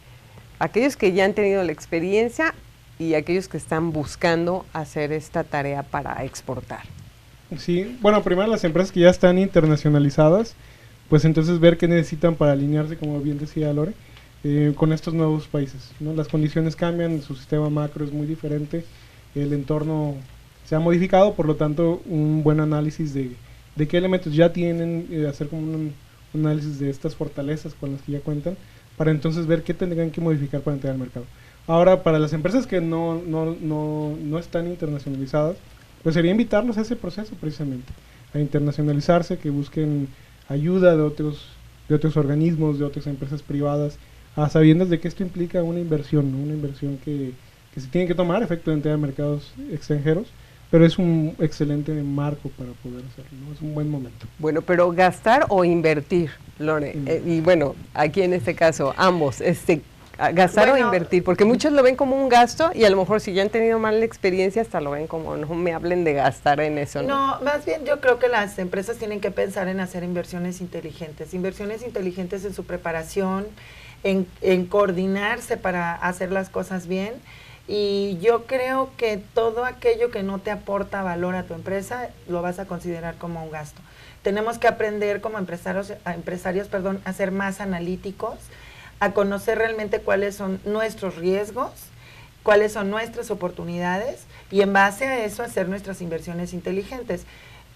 aquellos que ya han tenido la experiencia y aquellos que están buscando hacer esta tarea para exportar? Sí, bueno, primero las empresas que ya están internacionalizadas, pues entonces ver qué necesitan para alinearse, como bien decía Lore, con estos nuevos países, ¿no? Las condiciones cambian, su sistema macro es muy diferente, el entorno se ha modificado, por lo tanto un buen análisis de qué elementos ya tienen, hacer como un análisis de estas fortalezas con las que ya cuentan, para entonces ver qué tendrán que modificar para entrar al mercado. Ahora, para las empresas que no están internacionalizadas, pues sería invitarlos a ese proceso precisamente, a internacionalizarse, que busquen ayuda de otros organismos, de otras empresas privadas, a sabiendas de que esto implica una inversión, ¿no? Una inversión que se tiene que tomar efecto de entrar a mercados extranjeros, pero es un excelente marco para poder hacerlo, ¿no? Es un buen momento. Bueno, pero gastar o invertir, Lore, y bueno, aquí en este caso, ambos, gastar o invertir, porque muchos lo ven como un gasto y a lo mejor si ya han tenido mala experiencia hasta lo ven como no me hablen de gastar en eso. No, más bien yo creo que las empresas tienen que pensar en hacer inversiones inteligentes en su preparación, en coordinarse para hacer las cosas bien, y yo creo que todo aquello que no te aporta valor a tu empresa lo vas a considerar como un gasto. Tenemos que aprender como empresarios, a ser más analíticos, a conocer realmente cuáles son nuestros riesgos, cuáles son nuestras oportunidades y en base a eso hacer nuestras inversiones inteligentes.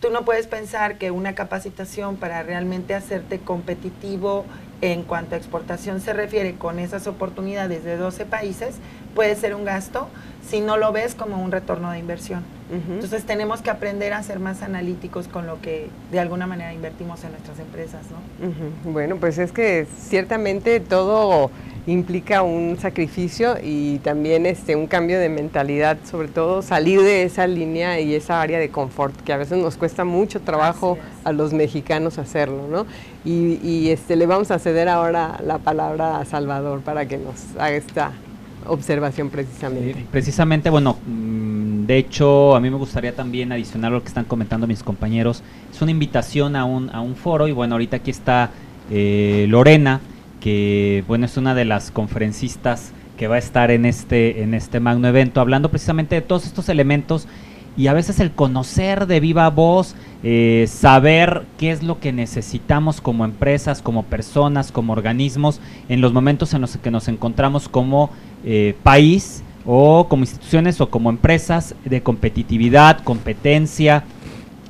Tú no puedes pensar que una capacitación para realmente hacerte competitivo en cuanto a exportación se refiere con esas oportunidades de 12 países, puede ser un gasto si no lo ves como un retorno de inversión. Entonces tenemos que aprender a ser más analíticos con lo que de alguna manera invertimos en nuestras empresas, ¿no? Bueno, pues es que ciertamente todo implica un sacrificio y también un cambio de mentalidad, sobre todo salir de esa línea y esa área de confort, que a veces nos cuesta mucho trabajo a los mexicanos hacerlo, ¿no? Y le vamos a ceder ahora la palabra a Salvador para que nos haga esta observación precisamente. Precisamente, bueno, de hecho, a mí me gustaría también adicionar lo que están comentando mis compañeros. Es una invitación a un foro y bueno, ahorita aquí está Lorena, que bueno, es una de las conferencistas que va a estar en este magno evento, hablando precisamente de todos estos elementos y a veces el conocer de viva voz, saber qué es lo que necesitamos como empresas, como personas, como organismos, en los momentos en los que nos encontramos como país o como instituciones o como empresas de competitividad, competencia,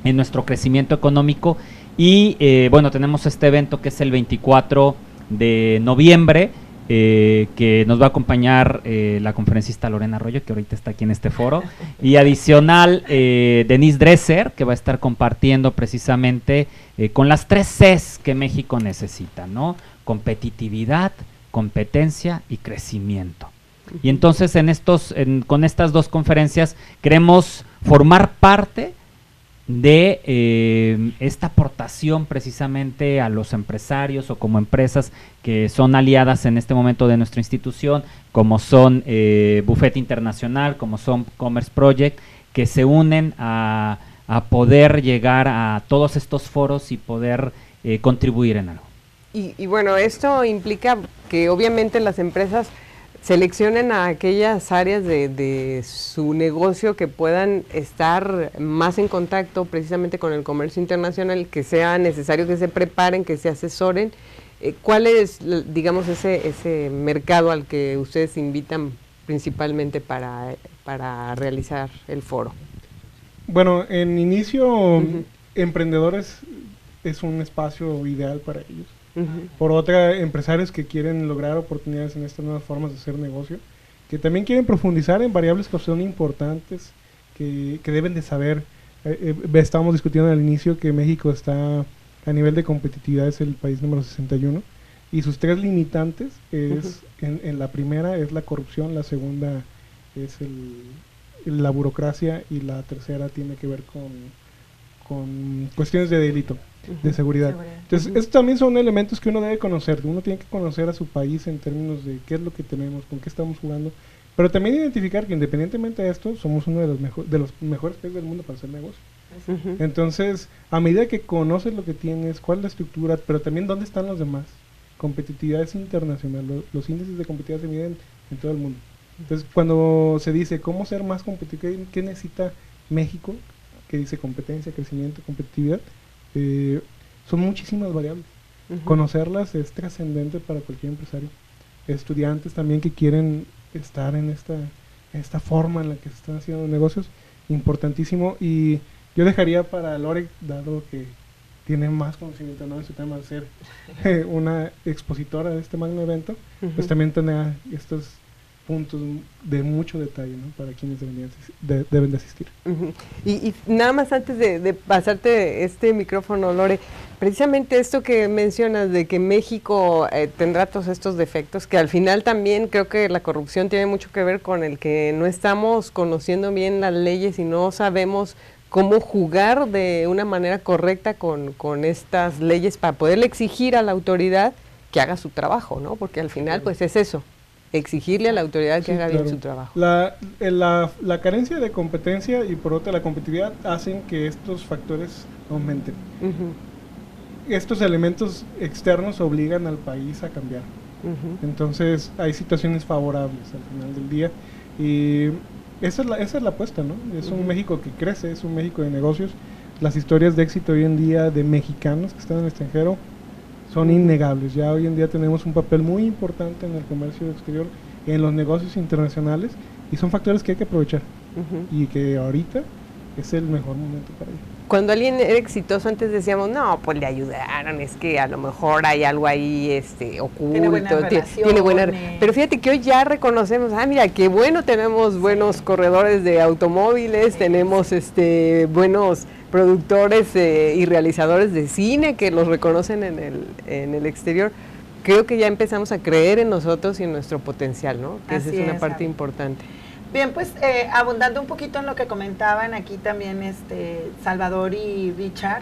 en nuestro crecimiento económico. Y bueno, tenemos este evento que es el 24 de noviembre, que nos va a acompañar la conferencista Lorena Arroyo, que ahorita está aquí en este foro, y adicional Denise Dresser, que va a estar compartiendo precisamente con las 3 Cs que México necesita, ¿no? Competitividad, competencia y crecimiento. Y entonces con estas 2 conferencias queremos formar parte de esta aportación precisamente a los empresarios o como empresas que son aliadas en este momento de nuestra institución, como son Bufete Internacional, como son Commerce Project, que se unen a poder llegar a todos estos foros y poder contribuir en algo. Y bueno, esto implica que obviamente las empresas seleccionen a aquellas áreas de su negocio que puedan estar más en contacto precisamente con el comercio internacional, que sea necesario que se preparen, que se asesoren. ¿Cuál es, digamos, ese mercado al que ustedes invitan principalmente para realizar el foro? Bueno, en inicio, emprendedores es un espacio ideal para ellos. Por otra, empresarios que quieren lograr oportunidades en estas nuevas formas de hacer negocio, que también quieren profundizar en variables que son importantes, que deben de saber. Estábamos discutiendo al inicio que México está a nivel de competitividad, es el país número 61, y sus 3 limitantes es, en la primera es la corrupción, la segunda es la burocracia, y la tercera tiene que ver con cuestiones de delito, de seguridad. Entonces, estos también son elementos que uno debe conocer. Uno tiene que conocer a su país en términos de qué es lo que tenemos, con qué estamos jugando, pero también identificar que independientemente de esto, somos uno de los mejores países del mundo para hacer negocios. Entonces, a medida que conoces lo que tienes, cuál es la estructura, pero también dónde están los demás. Competitividad es internacional, los índices de competitividad se miden en todo el mundo. Entonces, cuando se dice cómo ser más competitivo, ¿qué necesita México? Que dice competencia, crecimiento, competitividad, son muchísimas variables. Conocerlas es trascendente para cualquier empresario. Estudiantes también que quieren estar en esta forma en la que se están haciendo negocios, importantísimo. Y yo dejaría para Lore, dado que tiene más conocimiento, ¿no?, en su tema de ser una expositora de este magno evento, pues también tendrá estos puntos de mucho detalle, ¿no?, para quienes deben de asistir. Y nada más antes de pasarte este micrófono, Lore, precisamente esto que mencionas de que México tendrá todos estos defectos, que al final también creo que la corrupción tiene mucho que ver con el que no estamos conociendo bien las leyes y no sabemos cómo jugar de una manera correcta con estas leyes para poderle exigir a la autoridad que haga su trabajo, ¿no? Porque al final pues es eso, exigirle a la autoridad que haga bien su trabajo. La carencia de competencia y por otra la competitividad hacen que estos factores aumenten. Estos elementos externos obligan al país a cambiar. Entonces hay situaciones favorables al final del día y esa es la apuesta, ¿no? Es un México que crece, es un México de negocios. Las historias de éxito hoy en día de mexicanos que están en el extranjero son innegables. Ya hoy en día tenemos un papel muy importante en el comercio exterior, en los negocios internacionales, y son factores que hay que aprovechar y que ahorita es el mejor momento para ello. Cuando alguien era exitoso, antes decíamos, no, pues le ayudaron, es que a lo mejor hay algo ahí oculto, tiene buena pero fíjate que hoy ya reconocemos, mira, qué bueno, tenemos buenos corredores de automóviles, tenemos buenos productores y realizadores de cine que los reconocen en el exterior. Creo que ya empezamos a creer en nosotros y en nuestro potencial, ¿no? Que esa es una parte importante. Bien, pues abundando un poquito en lo que comentaban aquí también Salvador y Richard,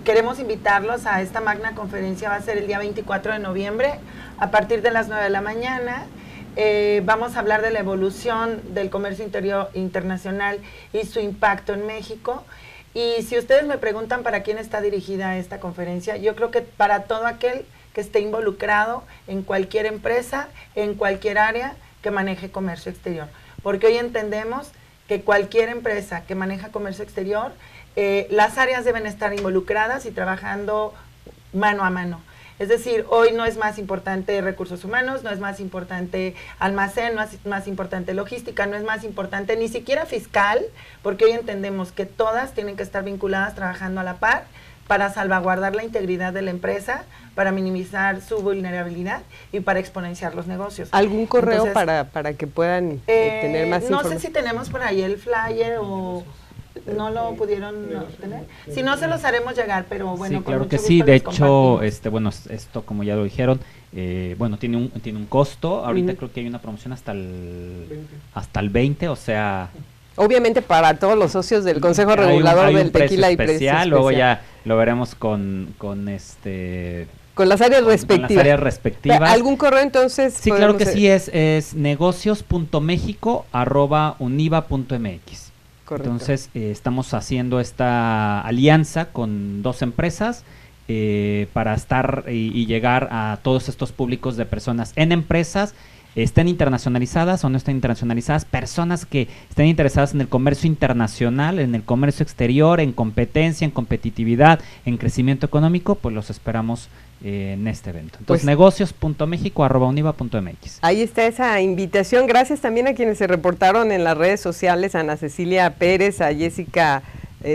queremos invitarlos a esta magna conferencia. Va a ser el día 24 de noviembre a partir de las 9 de la mañana. Vamos a hablar de la evolución del comercio internacional y su impacto en México. Y si ustedes me preguntan para quién está dirigida esta conferencia, yo creo que para todo aquel que esté involucrado en cualquier empresa, en cualquier área que maneje comercio exterior. Porque hoy entendemos que cualquier empresa que maneja comercio exterior, las áreas deben estar involucradas y trabajando mano a mano. Es decir, hoy no es más importante recursos humanos, no es más importante almacén, no es más importante logística, no es más importante ni siquiera fiscal, porque hoy entendemos que todas tienen que estar vinculadas trabajando a la par para salvaguardar la integridad de la empresa, para minimizar su vulnerabilidad y para exponenciar los negocios. ¿Algún correo para que puedan tener más información? No sé si tenemos por ahí el flyer o no lo pudieron tener. Si no, se los haremos llegar, pero bueno. Sí, claro que sí. De hecho, bueno, esto como ya lo dijeron, bueno, tiene un costo. Ahorita creo que hay una promoción hasta el 20, o sea, Obviamente para todos los socios del Consejo Hay Regulador un del precio Tequila y precio especial, luego especial. ya lo veremos con Con las áreas respectivas. Con las áreas respectivas. ¿Algún correo entonces? Sí, claro que sí, es negocios.mexico@univa.mx. Correcto. Entonces, estamos haciendo esta alianza con 2 empresas para estar y llegar a todos estos públicos de personas en empresas, estén internacionalizadas o no estén internacionalizadas, personas que estén interesadas en el comercio internacional, en el comercio exterior, en competencia, en competitividad, en crecimiento económico, pues los esperamos en este evento. Entonces, Pues, negocios.mexico@univa.mx. Ahí está esa invitación. Gracias también a quienes se reportaron en las redes sociales, a Ana Cecilia Pérez, a Jessica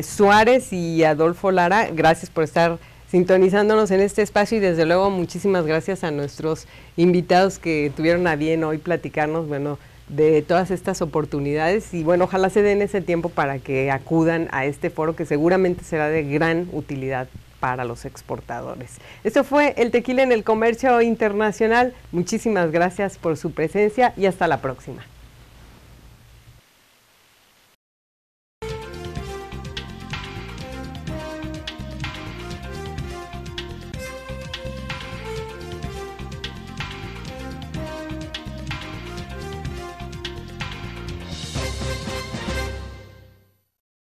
Suárez y a Adolfo Lara. Gracias por estar sintonizándonos en este espacio y desde luego muchísimas gracias a nuestros invitados que tuvieron a bien hoy platicarnos, bueno, de todas estas oportunidades y bueno, ojalá se den ese tiempo para que acudan a este foro que seguramente será de gran utilidad para los exportadores. Esto fue El Tequila en el Comercio Internacional. Muchísimas gracias por su presencia y hasta la próxima.